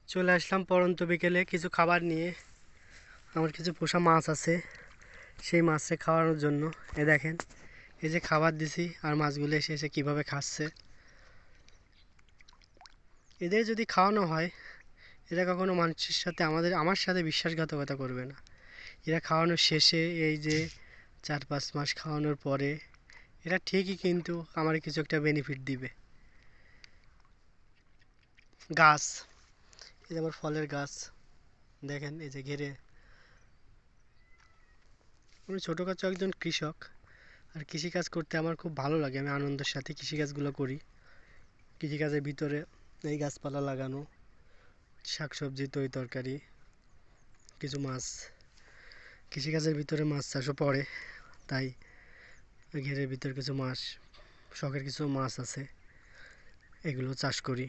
চলে আসলাম পড়ন্ত বিকেলে কিছু খাবার নিয়ে। আমার কিছু পোষা মাছ আছে, সেই মাছকে খাওয়ানোর জন্য। দেখেন, এই যে খাবার দিছি আর মাছগুলো এসে এসে কীভাবে খাচ্ছে। এদের যদি খাওয়ানো হয়, এরা কখনো মানুষের সাথে আমার সাথে বিশ্বাসঘাতকতা করবে না। এরা খাওয়ানোর শেষে, এই যে 4-5 মাস খাওয়ানোর পরে, এরা ঠিকই কিন্তু আমার কিছু একটা বেনিফিট দিবে। গাছ, এই যে আমার ফলের গাছ দেখেন, এই যে ঘিরে। আমি ছোটোখাটো একজন কৃষক, আর কৃষিকাজ করতে আমার খুব ভালো লাগে। আমি আনন্দের সাথে কৃষিকাজগুলো করি। কৃষিকাজের ভিতরে এই গাছপালা লাগানো, শাকসবজি, তরি তরকারি, কিছু মাছ। কৃষিকাজের ভিতরে মাছ চাষও পড়ে, তাই ঘেরের ভিতরে কিছু মাছ, শখের কিছু মাছ আছে, এগুলো চাষ করি।